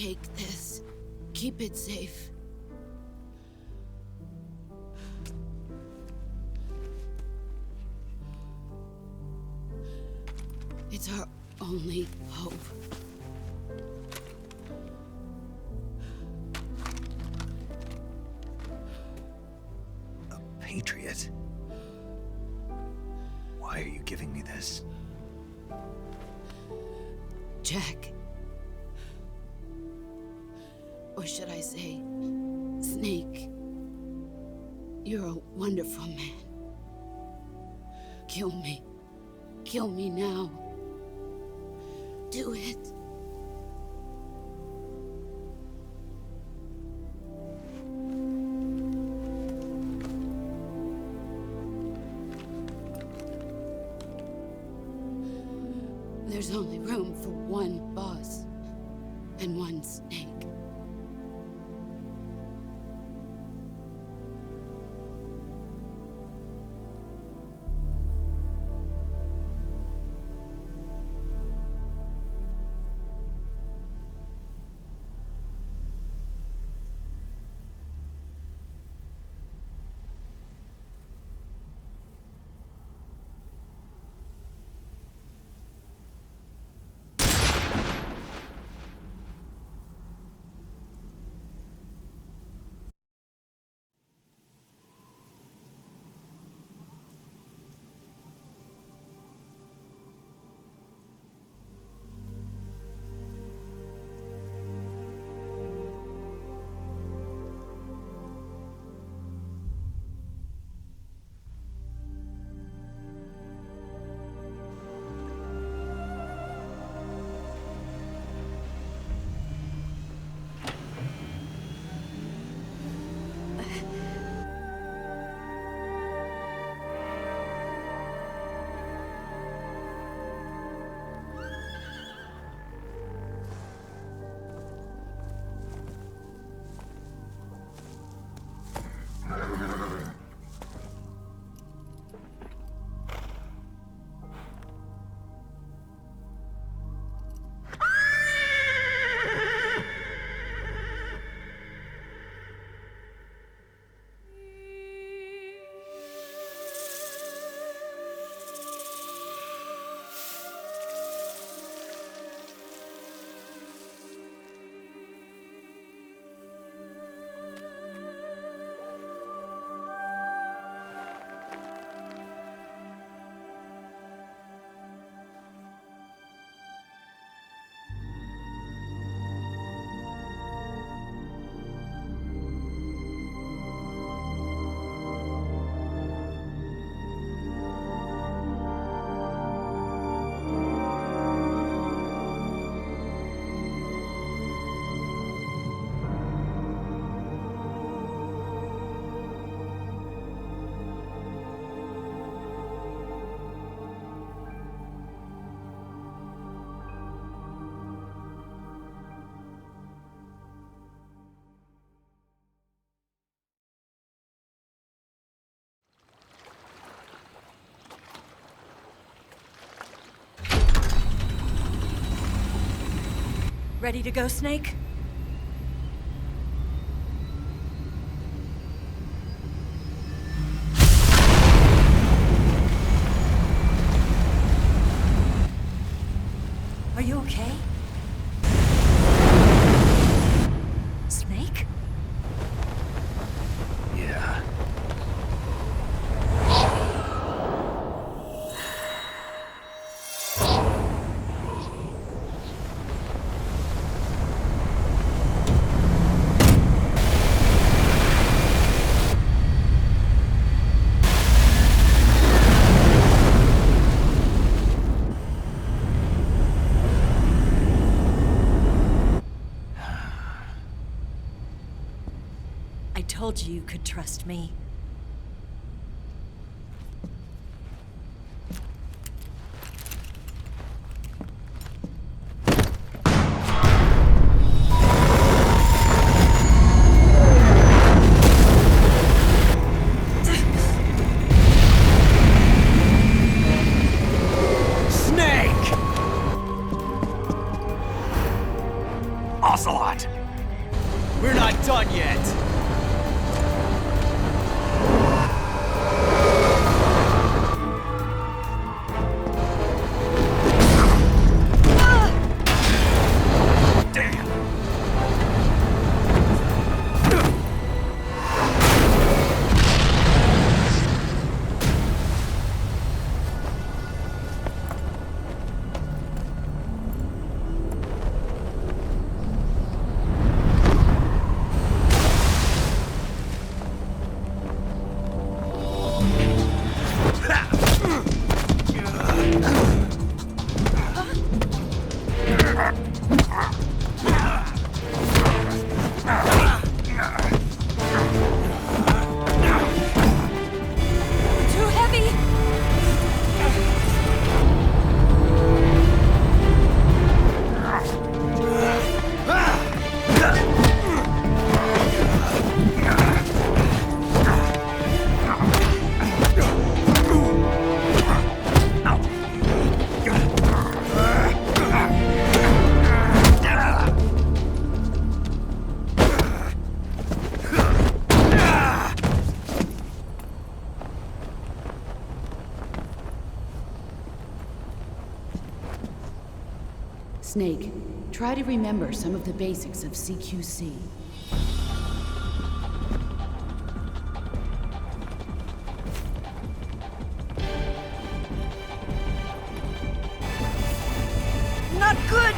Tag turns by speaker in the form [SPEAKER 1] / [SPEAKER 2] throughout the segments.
[SPEAKER 1] Take this. Keep it safe. It's our only hope.
[SPEAKER 2] A patriot? Why are you giving me this?
[SPEAKER 1] Jack. Or should I say, Snake. You're a wonderful man. Kill me. Kill me now. Do it. There's only room for one boss and one snake.
[SPEAKER 3] Ready to go, Snake? Are you okay? Snake?
[SPEAKER 2] Yeah.
[SPEAKER 3] I told you you could trust me.
[SPEAKER 2] Ocelot!
[SPEAKER 4] We're not done yet!
[SPEAKER 1] Snake, try to remember some of the basics of CQC.
[SPEAKER 3] Not good!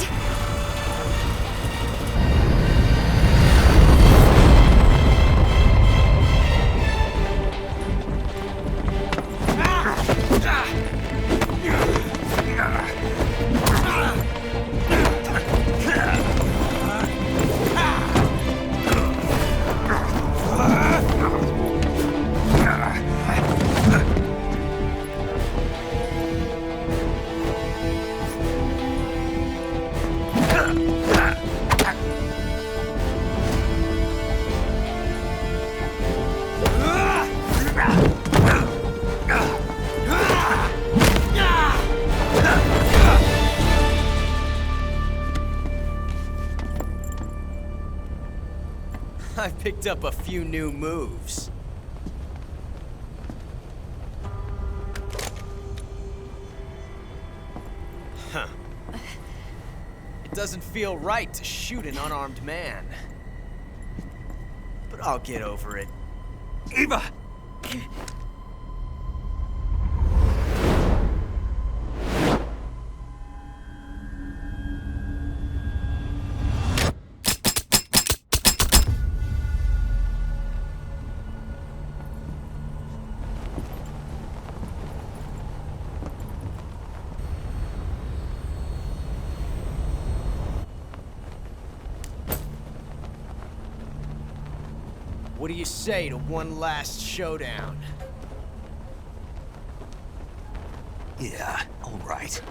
[SPEAKER 4] I picked up a few new moves. Huh. It doesn't feel right to shoot an unarmed man. But I'll get over it.
[SPEAKER 2] Eva!
[SPEAKER 4] What do you say to one last showdown?
[SPEAKER 2] Yeah, all right.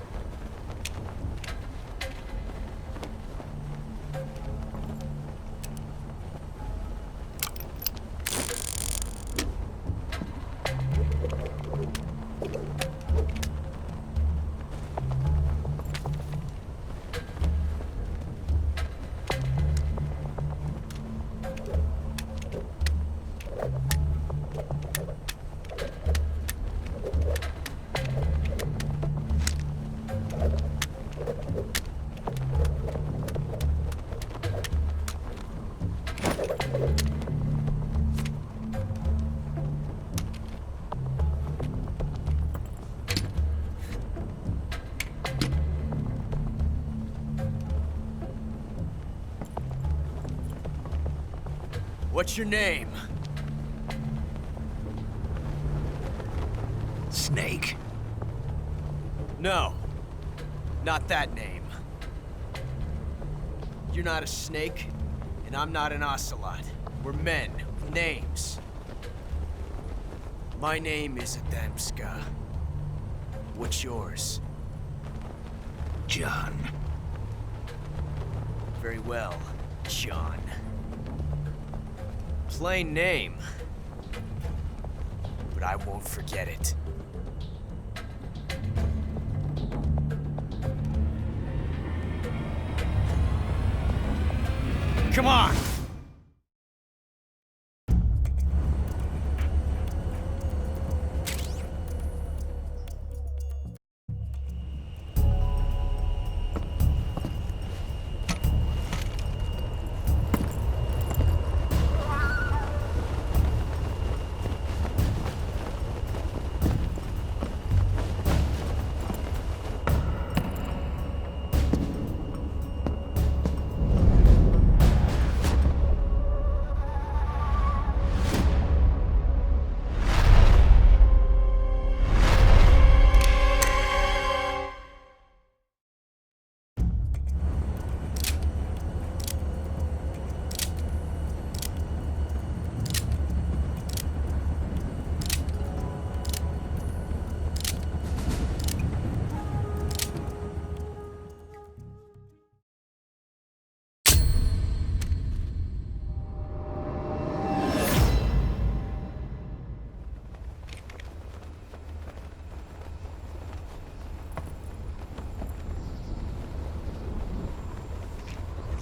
[SPEAKER 4] What's your name?
[SPEAKER 2] Snake.
[SPEAKER 4] No. Not that name. You're not a snake, and I'm not an ocelot. We're men with names. My name is Adamska. What's yours?
[SPEAKER 2] John.
[SPEAKER 4] Very well, John. Plain name. But I won't forget it. Come on!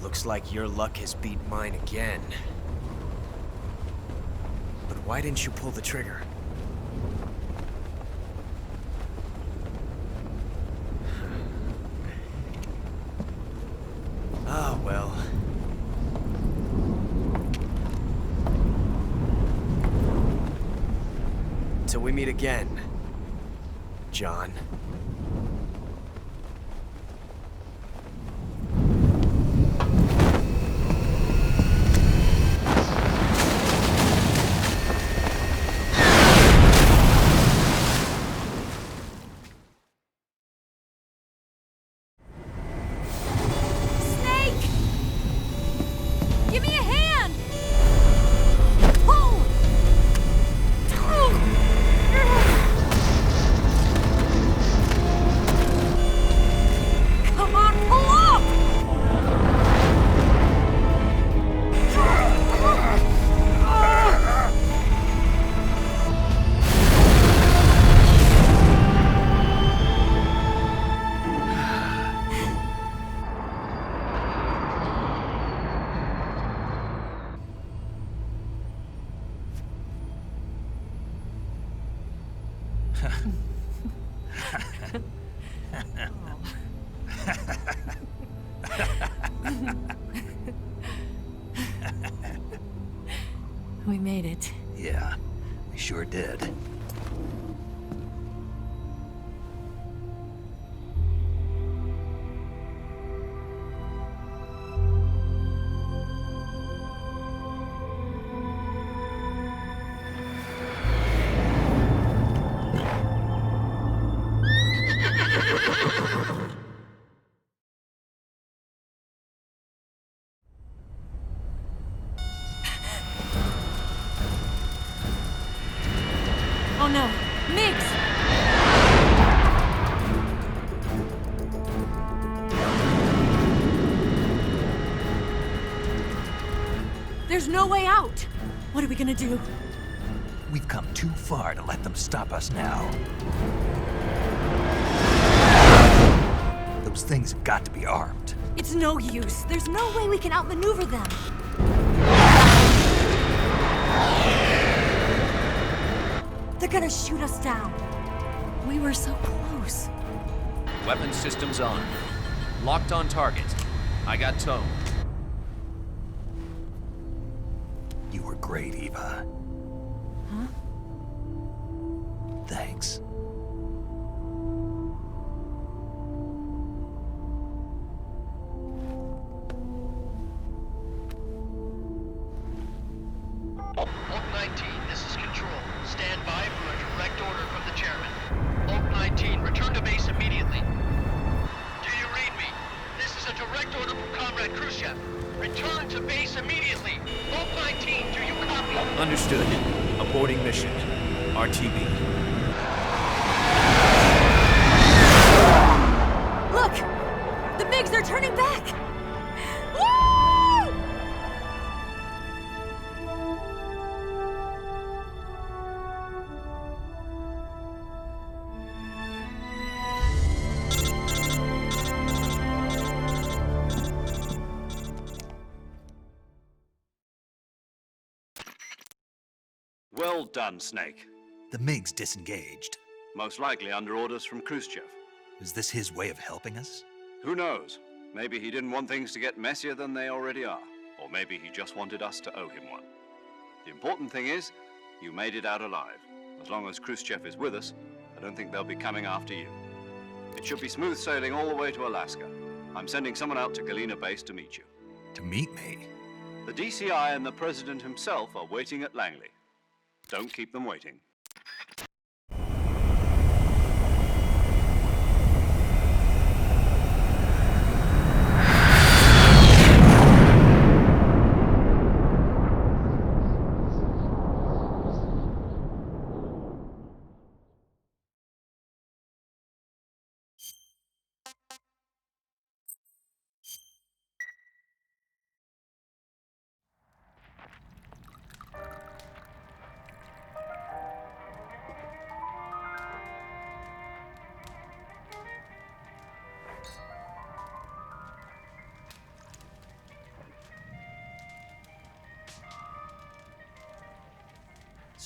[SPEAKER 4] Looks like your luck has beat mine again. But why didn't you pull the trigger? Ah, well. Till we meet again, John.
[SPEAKER 3] Give me a hand! Pull! Come on, pull up! We made it.
[SPEAKER 2] Yeah, we sure did.
[SPEAKER 3] Oh no, Mix! There's no way out! What are we gonna do?
[SPEAKER 2] We've come too far to let them stop us now. Those things have got to be armed.
[SPEAKER 3] It's no use. There's no way we can outmaneuver them. They're gonna shoot us down. We were so close.
[SPEAKER 5] Weapons systems on. Locked on target. I got tone.
[SPEAKER 2] You were great, Eva.
[SPEAKER 3] Huh?
[SPEAKER 2] Thanks.
[SPEAKER 6] Oak 19, this is Control. Stand by for a direct order from the chairman. Oak 19, return to base immediately. Do you read me? This is a direct order from Comrade Khrushchev. Return to base immediately. Oak 19, do you copy?
[SPEAKER 5] Understood. Aborting mission. RTB.
[SPEAKER 3] Look! The MiGs are turning back! Woo!
[SPEAKER 7] Well done, Snake.
[SPEAKER 2] The MiG's disengaged.
[SPEAKER 7] Most likely under orders from Khrushchev.
[SPEAKER 2] Is this his way of helping us?
[SPEAKER 7] Who knows? Maybe he didn't want things to get messier than they already are. Or maybe he just wanted us to owe him one. The important thing is, you made it out alive. As long as Khrushchev is with us, I don't think they'll be coming after you. It should be smooth sailing all the way to Alaska. I'm sending someone out to Galena Base to meet you.
[SPEAKER 2] To meet me?
[SPEAKER 7] The DCI and the President himself are waiting at Langley. Don't keep them waiting.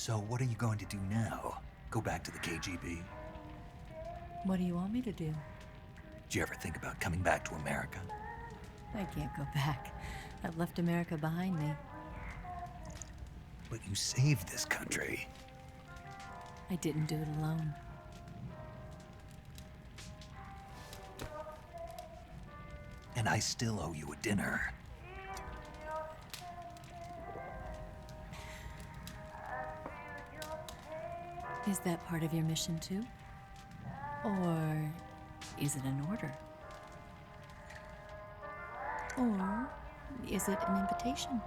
[SPEAKER 2] So what are you going to do now? Go back to the KGB?
[SPEAKER 3] What do you want me to do?
[SPEAKER 2] Did you ever think about coming back to America?
[SPEAKER 3] I can't go back. I've left America behind me.
[SPEAKER 2] But you saved this country.
[SPEAKER 3] I didn't do it alone.
[SPEAKER 2] And I still owe you a dinner.
[SPEAKER 3] Is that part of your mission too? Or is it an order? Or is it an invitation?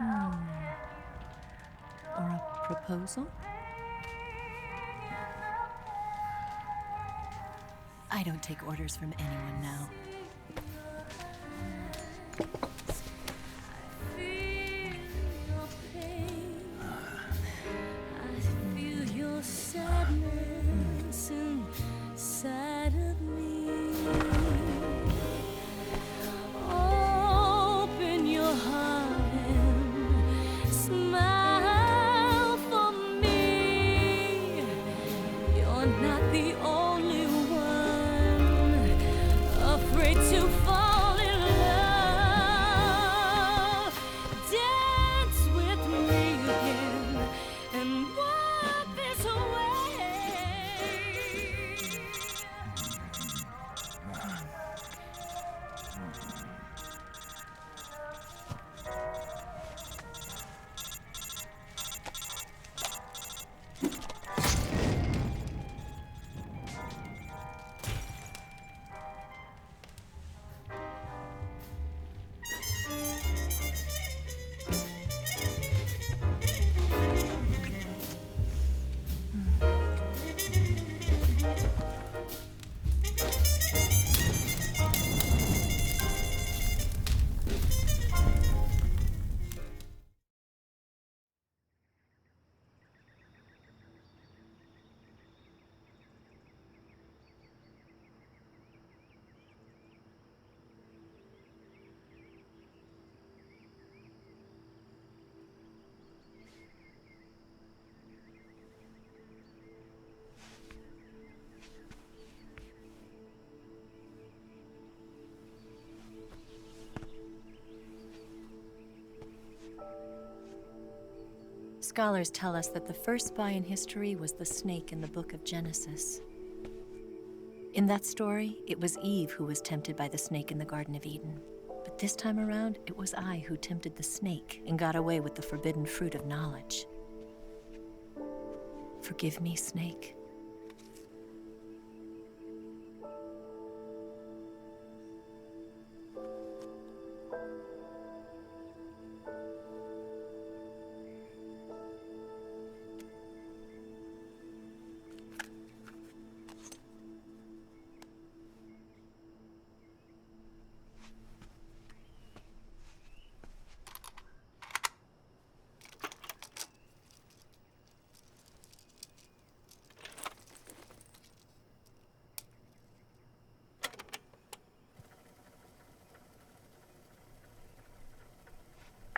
[SPEAKER 3] Or a proposal? I don't take orders from anyone now. Scholars tell us that the first spy in history was the snake in the book of Genesis. In that story, it was Eve who was tempted by the snake in the Garden of Eden. But this time around, it was I who tempted the snake and got away with the forbidden fruit of knowledge. Forgive me, snake.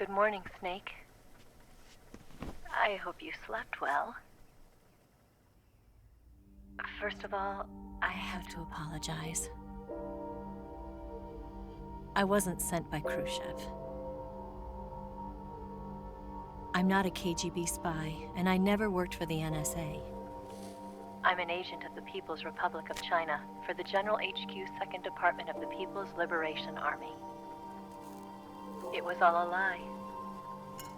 [SPEAKER 3] Good morning, Snake. I hope you slept well. First of all, I have to apologize. I wasn't sent by Khrushchev. I'm not a KGB spy, and I never worked for the NSA. I'm an agent of the People's Republic of China for the General HQ 2nd Department of the People's Liberation Army. It was all a lie.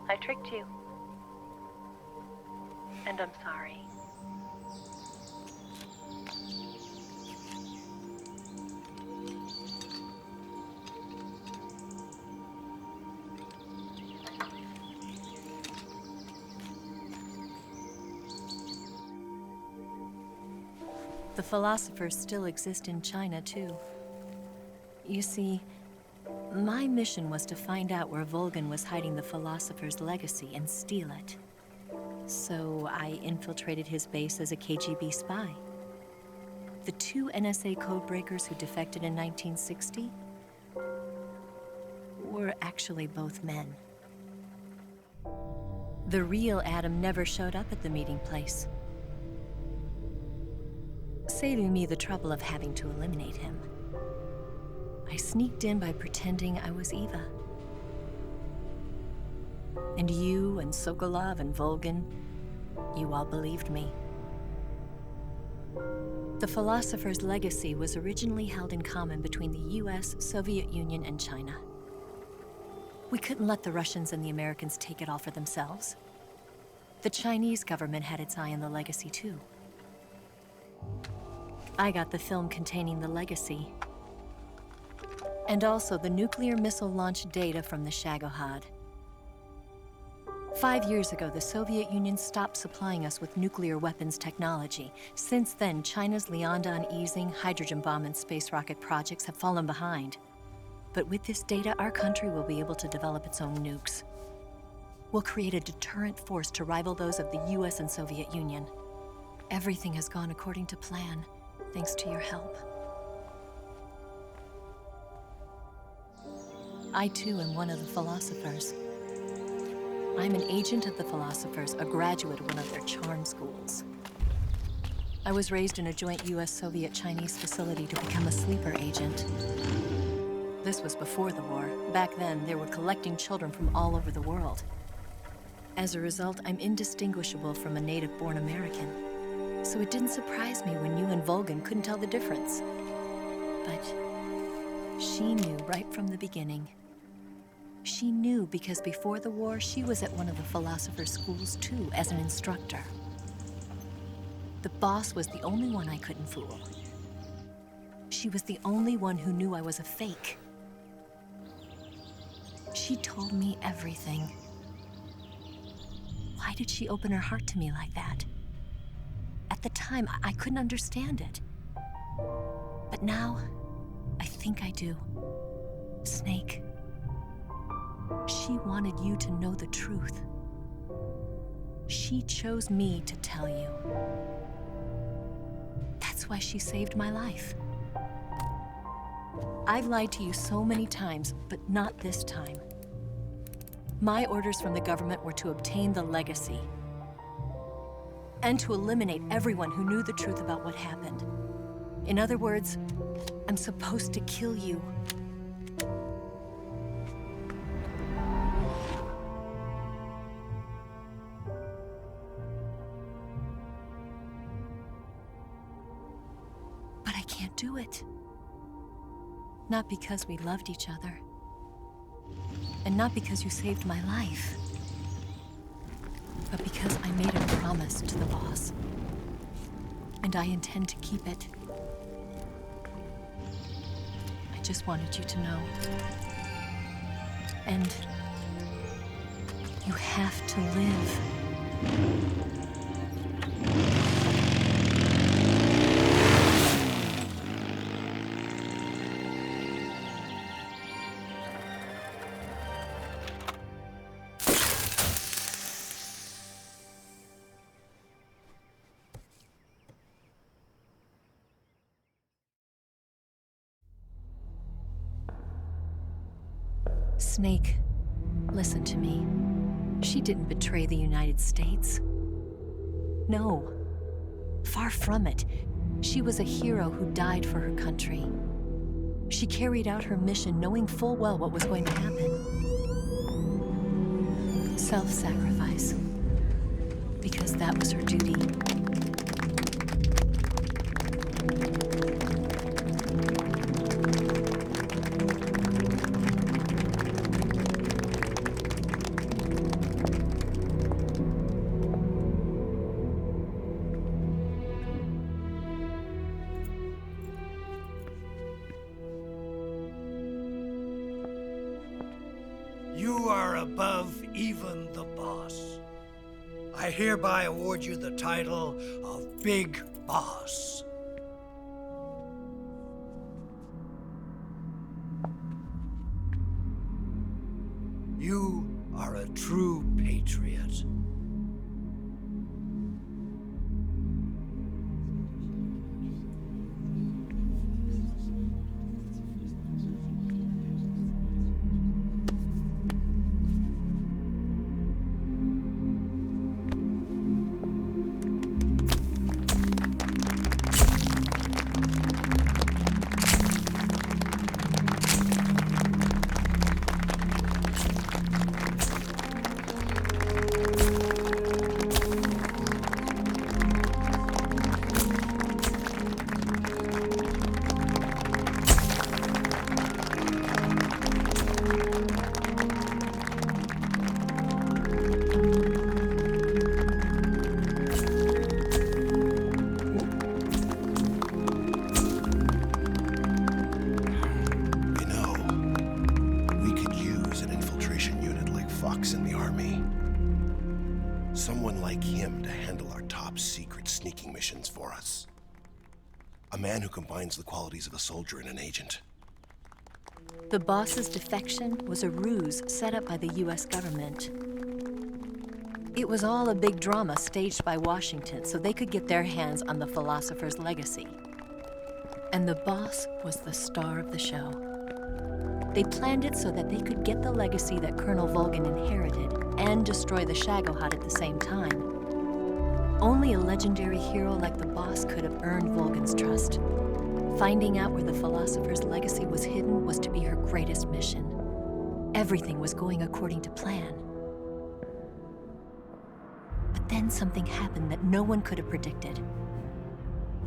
[SPEAKER 3] I tricked you. And I'm sorry. The philosophers still exist in China, too. You see, my mission was to find out where Volgin was hiding the philosopher's legacy and steal it. So I infiltrated his base as a KGB spy. The 2 NSA codebreakers who defected in 1960 were actually both men. The real Adam never showed up at the meeting place, saving me the trouble of having to eliminate him. I sneaked in by pretending I was Eva. And you and Sokolov and Volgin, you all believed me. The philosopher's legacy was originally held in common between the US, Soviet Union, and China. We couldn't let the Russians and the Americans take it all for themselves. The Chinese government had its eye on the legacy, too. I got the film containing the legacy, and also the nuclear missile launch data from the Shagohod. 5 years ago, the Soviet Union stopped supplying us with nuclear weapons technology. Since then, China's Liaodong easing, hydrogen bomb, and space rocket projects have fallen behind. But with this data, our country will be able to develop its own nukes. We'll create a deterrent force to rival those of the US and Soviet Union. Everything has gone according to plan, thanks to your help. I too am one of the philosophers. I'm an agent of the philosophers, a graduate of one of their charm schools. I was raised in a joint US-Soviet-Chinese facility to become a sleeper agent. This was before the war. Back then, they were collecting children from all over the world. As a result, I'm indistinguishable from a native-born American. So it didn't surprise me when you and Volgin couldn't tell the difference. But she knew right from the beginning. She knew because before the war, she was at one of the philosopher's schools too, as an instructor. The boss was the only one I couldn't fool. She was the only one who knew I was a fake. She told me everything. Why did she open her heart to me like that? At the time, I couldn't understand it. But now, I think I do. Snake. She wanted you to know the truth. She chose me to tell you. That's why she saved my life. I've lied to you so many times, but not this time. My orders from the government were to obtain the legacy and to eliminate everyone who knew the truth about what happened. In other words, I'm supposed to kill you. But I can't do it. Not because we loved each other. And not because you saved my life. But because I made a promise to the boss. And I intend to keep it. I just wanted you to know. And you have to live. Snake, Listen to me. She didn't betray the United States. No. Far from it. She was a hero who died for her country. She carried out her mission knowing full well what was going to happen. Self-sacrifice. Because that was her duty.
[SPEAKER 8] You are above even the boss. I hereby award you the title of Big Boss. You are a true patriot.
[SPEAKER 9] In the army. Someone like him to handle our top secret sneaking missions for us. A man who combines the qualities of a soldier and an agent.
[SPEAKER 3] The boss's defection was a ruse set up by the US government. It was all a big drama staged by Washington so they could get their hands on the philosopher's legacy. And the boss was the star of the show. They planned it so that they could get the legacy that Colonel Volgin inherited and destroy the Shagohod at the same time. Only a legendary hero like the boss could have earned Volgin's trust. Finding out where the philosopher's legacy was hidden was to be her greatest mission. Everything was going according to plan. But then something happened that no one could have predicted.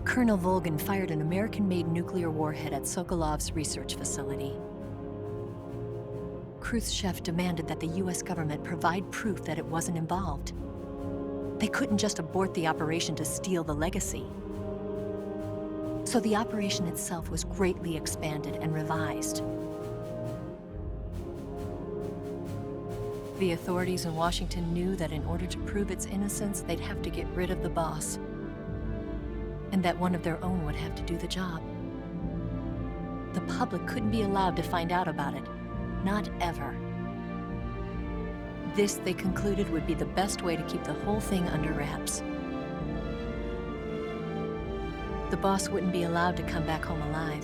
[SPEAKER 3] Colonel Volgin fired an American-made nuclear warhead at Sokolov's research facility. Khrushchev demanded that the US government provide proof that it wasn't involved. They couldn't just abort the operation to steal the legacy. So the operation itself was greatly expanded and revised. The authorities in Washington knew that in order to prove its innocence, they'd have to get rid of the boss, and that one of their own would have to do the job. The public couldn't be allowed to find out about it. Not ever. This, they concluded, would be the best way to keep the whole thing under wraps. The boss wouldn't be allowed to come back home alive,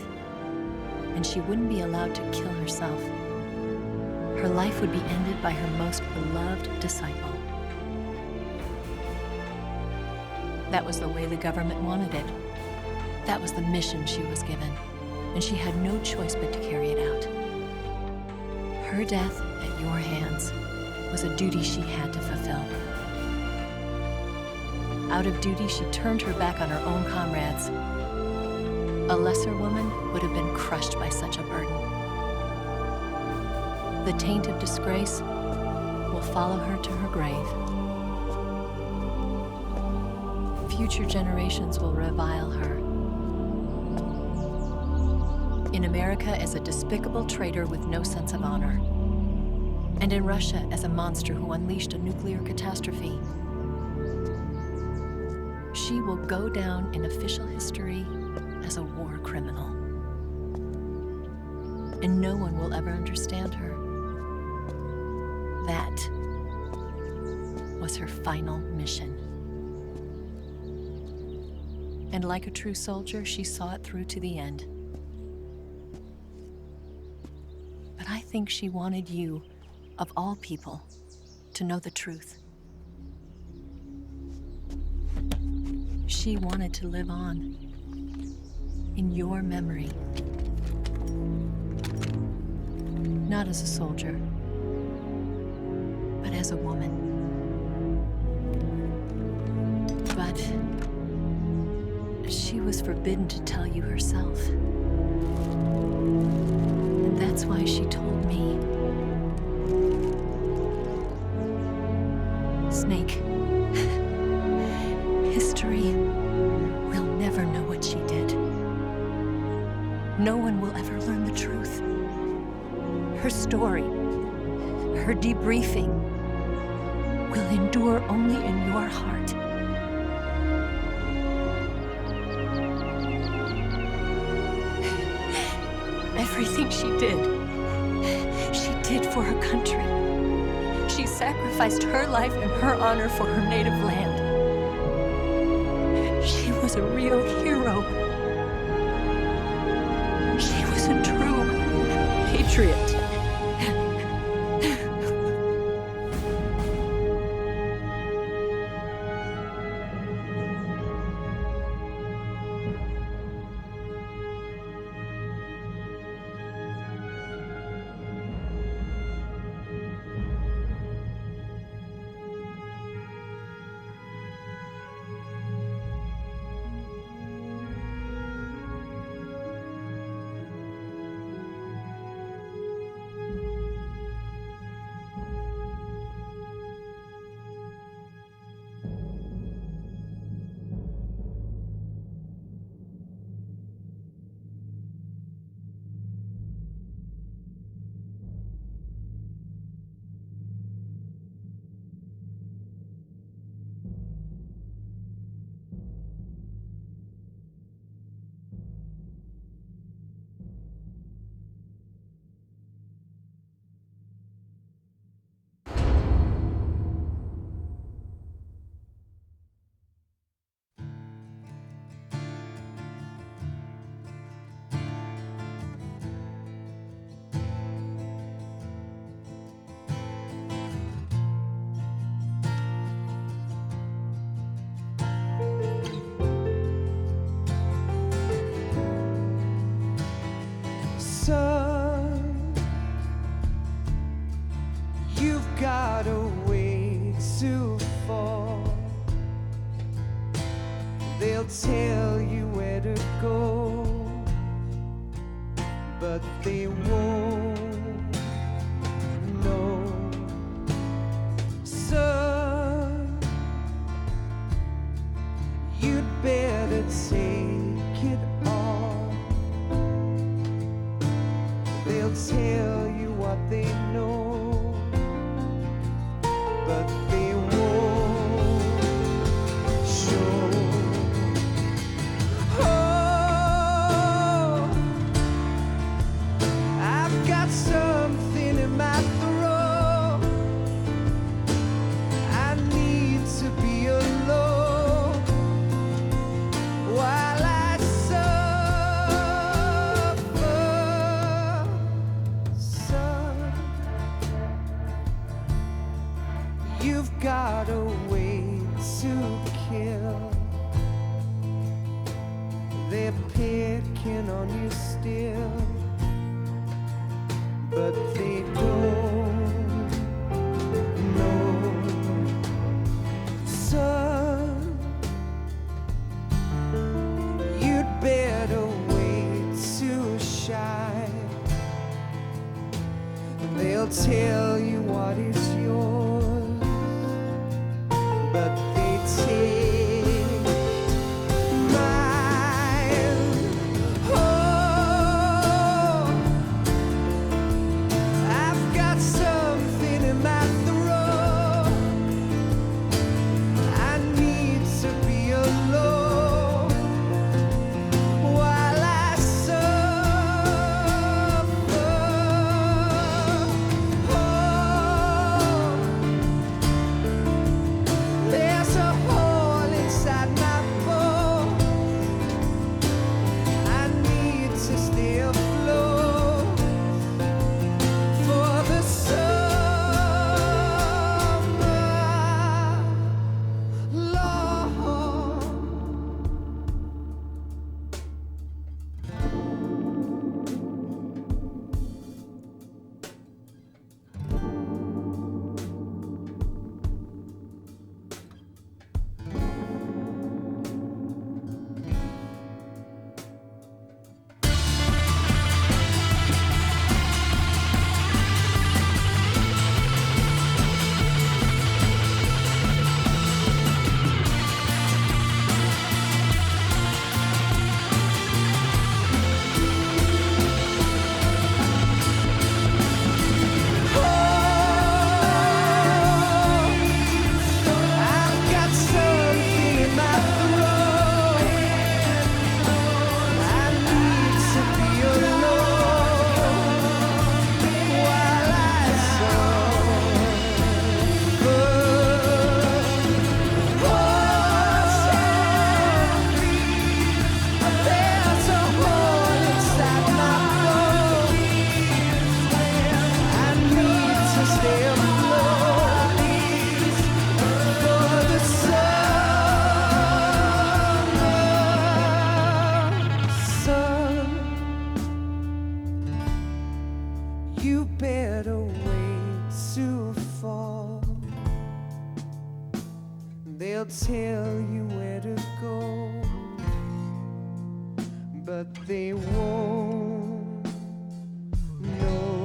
[SPEAKER 3] and she wouldn't be allowed to kill herself. Her life would be ended by her most beloved disciple. That was the way the government wanted it. That was the mission she was given, and she had no choice but to carry it out. Her death at your hands was a duty she had to fulfill. Out of duty, she turned her back on her own comrades. A lesser woman would have been crushed by such a burden. The taint of disgrace will follow her to her grave. Future generations will revile her. In America as a despicable traitor with no sense of honor. And in Russia as a monster who unleashed a nuclear catastrophe. She will go down in official history as a war criminal. And no one will ever understand her. That was her final mission. And like a true soldier, she saw it through to the end. But I think she wanted you, of all people, to know the truth. She wanted to live on, in your memory. Not as a soldier, but as a woman. But she was forbidden to tell you herself. And that's why she told me. Snake, history will never know what she did. No one will ever learn the truth. Her story, her debriefing, will endure only in your heart. Everything she did for her country. She sacrificed her life and her honor for her native land. She was a real hero. She was a true patriot.
[SPEAKER 10] Son, you've got a way to fall. They'll tell you where to go, but they won't know. Son, you'd better take it on. They'll tell you what they know, but they won't show. Oh, I've got something in my throat. I need to be alone while I suffer. Son, you've got a way to kill. They're picking on you still, but they don't know. Son, you'd better wait to shine. They'll tell you what is yours, but they take mine. Oh, I've got something in my throat. I need to be alone while I suffer. Oh, better way to fall. They'll tell you where to go, but they won't know.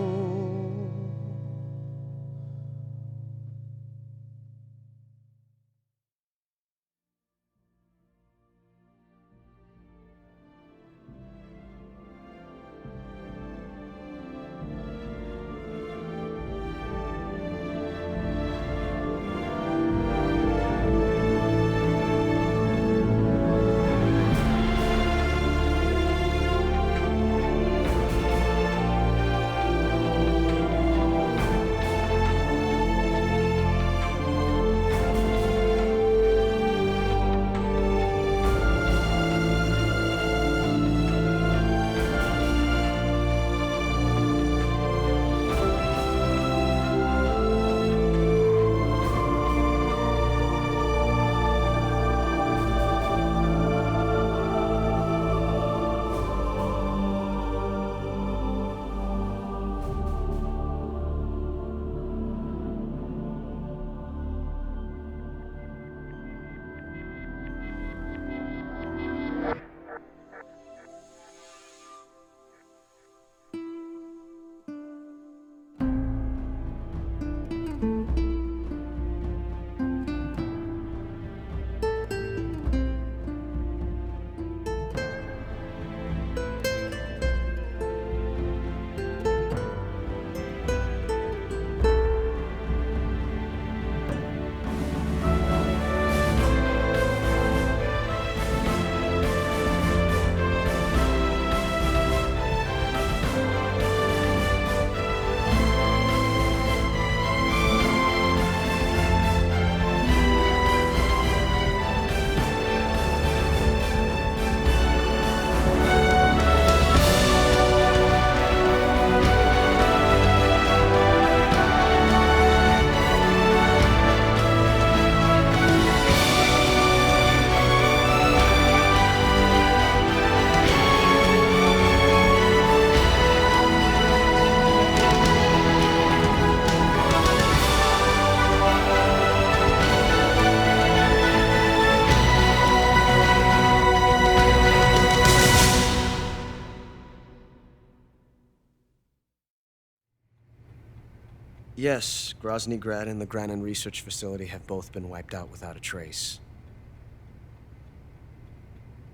[SPEAKER 11] Yes, Grozny Grad and the Granin Research Facility have both been wiped out without a trace.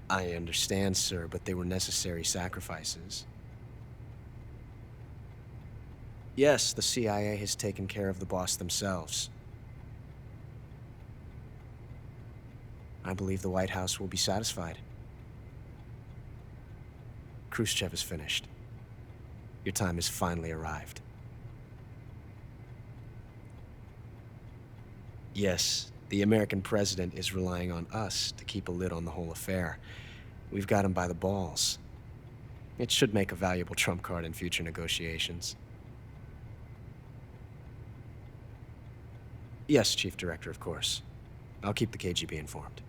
[SPEAKER 11] I understand, sir, but they were necessary sacrifices. Yes, the CIA has taken care of the boss themselves. I believe the White House will be satisfied. Khrushchev is finished. Your time has finally arrived. Yes, the American president is relying on us to keep a lid on the whole affair. We've got him by the balls. It should make a valuable trump card in future negotiations. Yes, Chief Director, of course. I'll keep the KGB informed.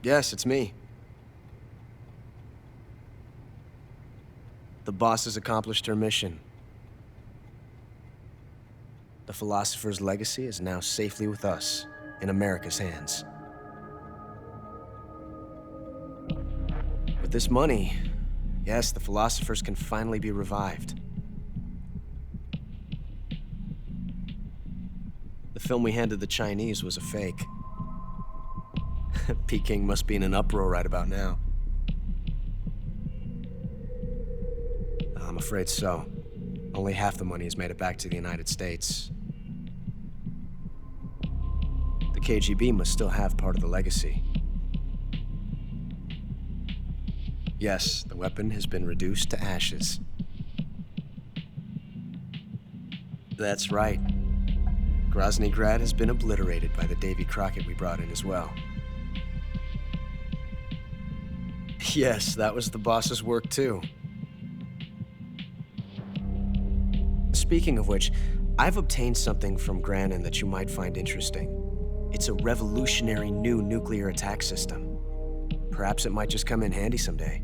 [SPEAKER 11] Yes, it's me. The boss has accomplished her mission. The philosopher's legacy is now safely with us, in America's hands. With this money, yes, the philosophers can finally be revived. The film we handed the Chinese was a fake. Peking must be in an uproar right about now. I'm afraid so. Only half the money has made it back to the United States. The KGB must still have part of the legacy. Yes, the weapon has been reduced to ashes. That's right. Grozny Grad has been obliterated by the Davy Crockett we brought in as well. Yes, that was the boss's work too. Speaking of which, I've obtained something from Grannon that you might find interesting. It's a revolutionary new nuclear attack system. Perhaps it might just come in handy someday.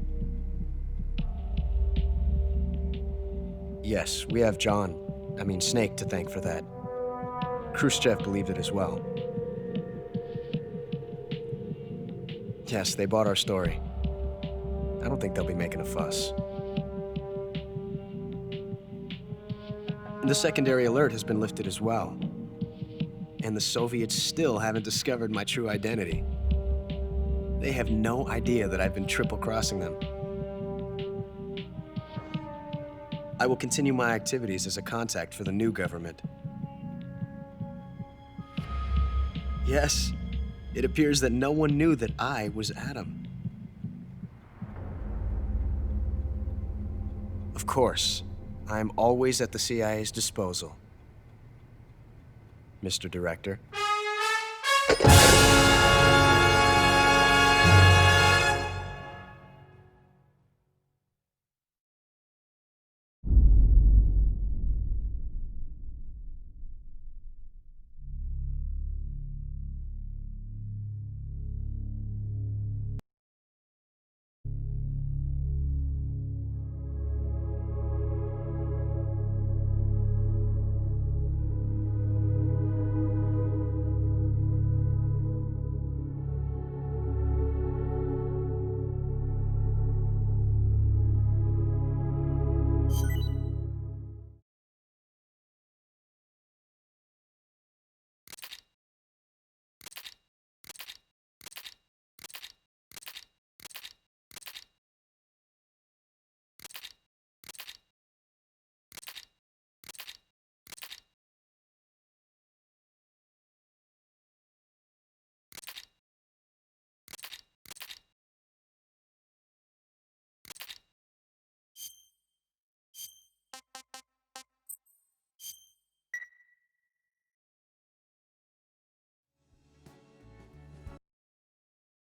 [SPEAKER 11] Yes, we have Snake to thank for that. Khrushchev believed it as well. Yes, they bought our story. I don't think they'll be making a fuss. The secondary alert has been lifted as well. And the Soviets still haven't discovered my true identity. They have no idea that I've been triple-crossing them. I will continue my activities as a contact for the new government. Yes, it appears that no one knew that I was Adam. Of course, I am always at the CIA's disposal, Mr. Director.